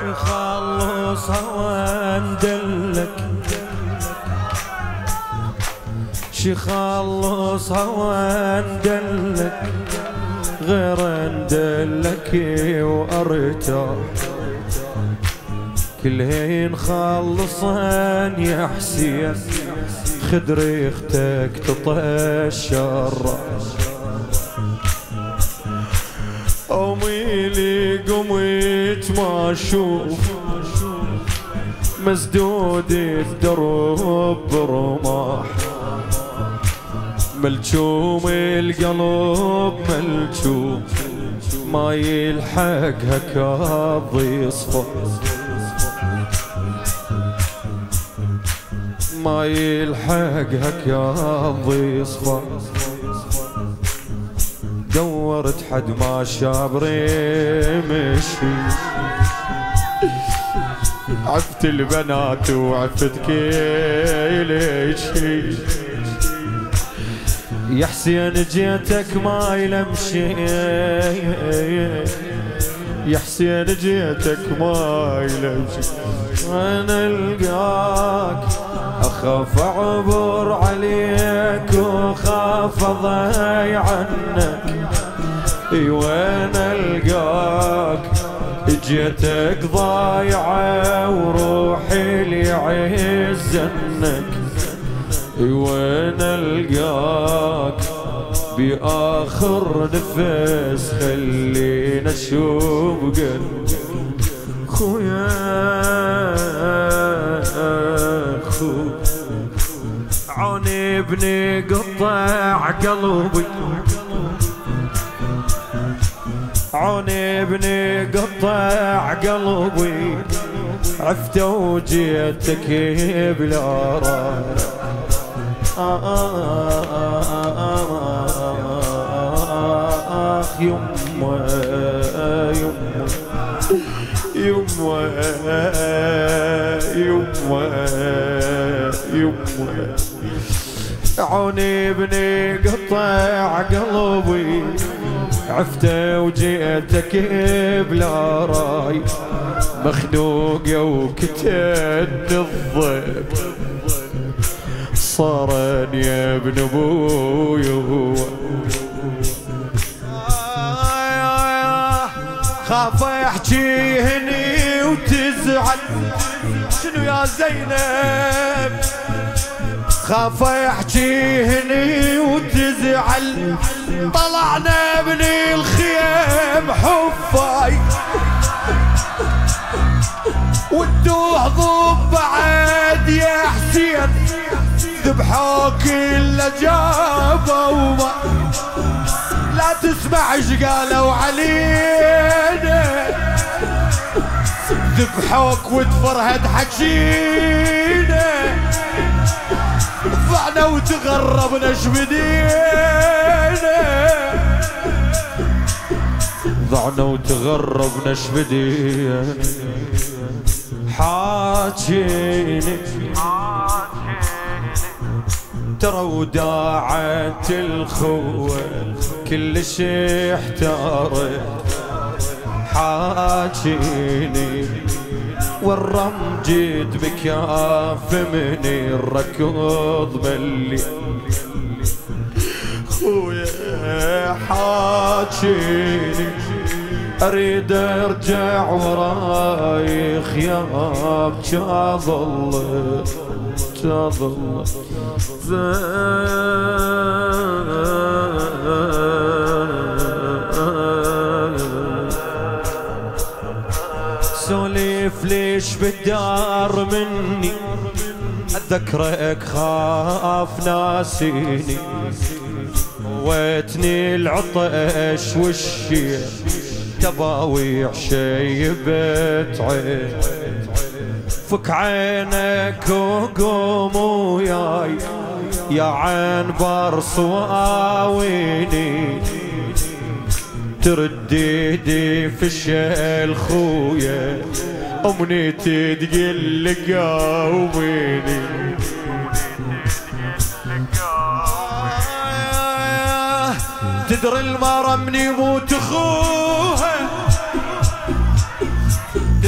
شخلصها واندلك شخلصها واندلك غير اندلك وارتاح كلهين خلصان يا حسين خد ريختك تطشر قومي لي قميت ما اشوف مسدود الدرب برماح ملجوم القلب ملجوم ما يلحقها كاظ يصفى ما يلحقها كاظ يصفى دورت حد ما شابري مشي عفت البنات وعفت كيليشي يا حسين جيتك ما يلمشي يا حسين جيتك ما يلمشي انا القاك اخاف اعبر عليك وخاف اضيع عنك وين القاك جيتك ضايعه وروحي لي عزنك وين القاك باخر نفس خلينا اشوف قلبك خويا خو عوني ابني قطع قلبي عوني ابني قطع قلبي عفت وجيتك بلا راي يمه يمه يمه يمه يمه عوني ابني قطع قلبي عفت وجيتك بلا راي مخنوق وكتن الضيب صارن يا ابن ابوي خاف احكي هني وتزعل شنو يا زينب خاف احكي هني وتزعل طلعنا ابني الخيم حفاي وتوه ضب بعد يا حسين ذبحوك الا جابوا لا تسمع ايش قالوا علينا ذبحوك وتفرهد حكينا ضعنا وتغربنا شبدينا ضعنا وتغربنا شبدينا حاجيني ترى وداعت الخوة كلش احتارت حاجيني والرم جيت بكاف من الركض ملي خويا حاجيني اريد ارجع وراي خياب جاظل جاظل سوليف ليش بالدار مني اتذكرك خاف ناسيني ويتني العطش والشيء تباويع شيبت عين فك عينك وقوم وياي يا عين برص واويني ترد ايدي في الشيل خويا امنيتي تقل قاوميني تدري المرة من يموت اخوها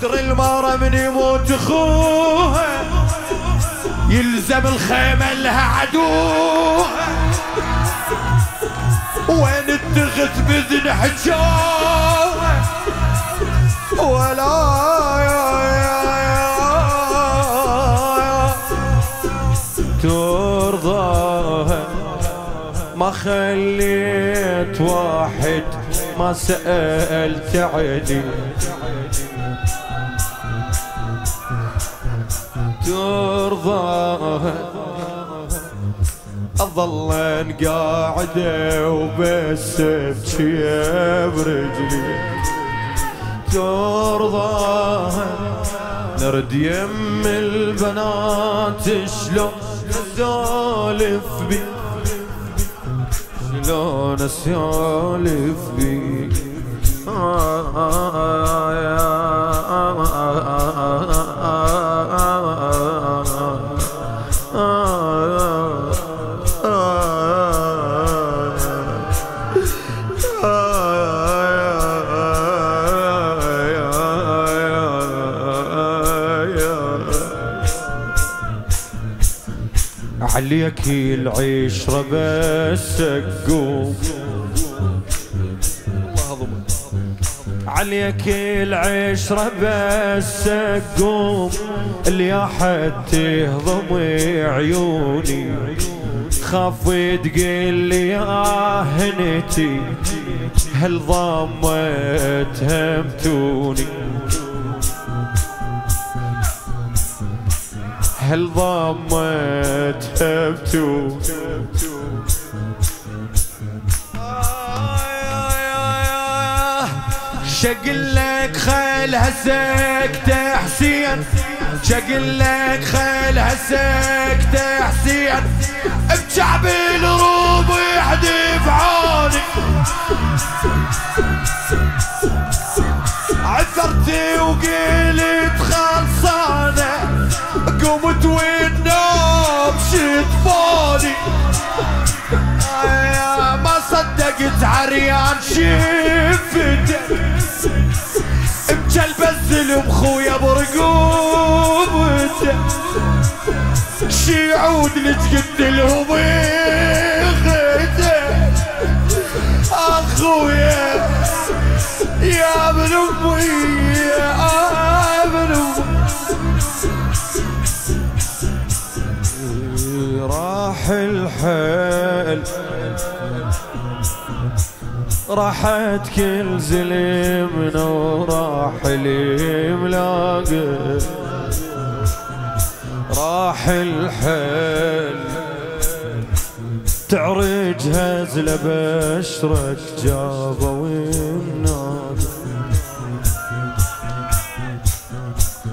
تدري المرة من يموت اخوها يلزم الخيمة لها عدوها، وين اتخذ بذن حجوها ولا ترضاها. ما خليت واحد ما سألت عني ترضاها. أظل قاعدة وبس ابكي برجلي ترضاها. نرد يم البنات شلون اسولف بي شلون اسولف بي عليك العشرة بس قوم عليك العشرة بس قوم اللي احد تهضم عيوني خاف تقول لي يا هنتي هل ضمت همتوني هل ضمت هبتو شقل لك خيلها سكتة حسين شقل لك خيلها سكتة حسين بشعب الروب يحدف عوني عثرتي وقلت خلصانة قمت والنوم شطفوني ما صدقت عريان شفته مجلب الزلم خويا برقوبته شي عود لتقد لهم يخته اخويا يا ابن امي يا ابن امي راح الحال راحت كل زلمنا وراح الملاقى راح الحال تعرج هزلة بشرك جابه والناقة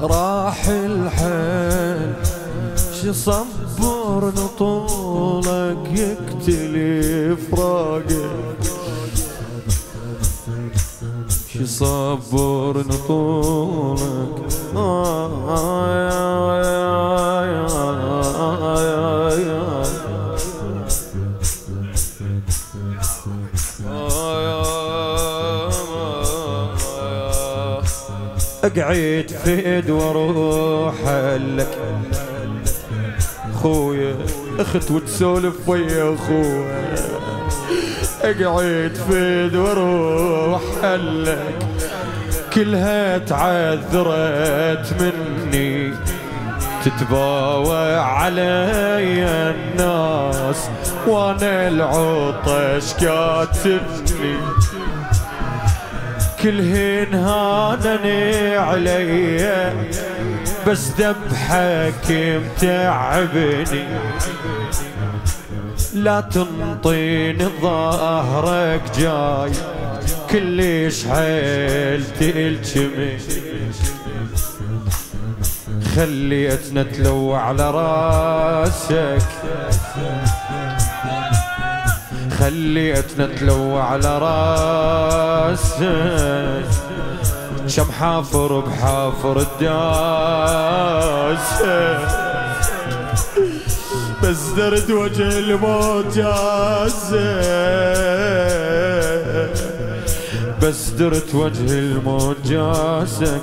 راح الحال شي صبر نطولك يقتلي فراقك شي صبر نطولك اقعد فيد واروح لك خويا اخت وتسولف ويا خويا اقعد فيد واروح لك كلها تعذرت مني تتباوى علي الناس وانا العطش كاتبني كلهن هانني علي بس ذبحك متعبني لا تنطيني ظهرك جاي كلش حيلت الجمي خليتنا تلوع على راسك خليتنا تلوع على راسك شم حافر بحافر الداس بس درد وجه الموت جاز بس درت وجه الموت جاسك.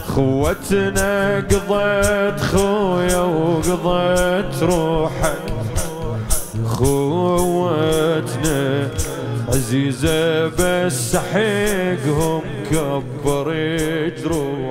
خوتنا قضيت خويا وقضيت روحك. خوتنا عزيزة بس حقهم كبر جروح.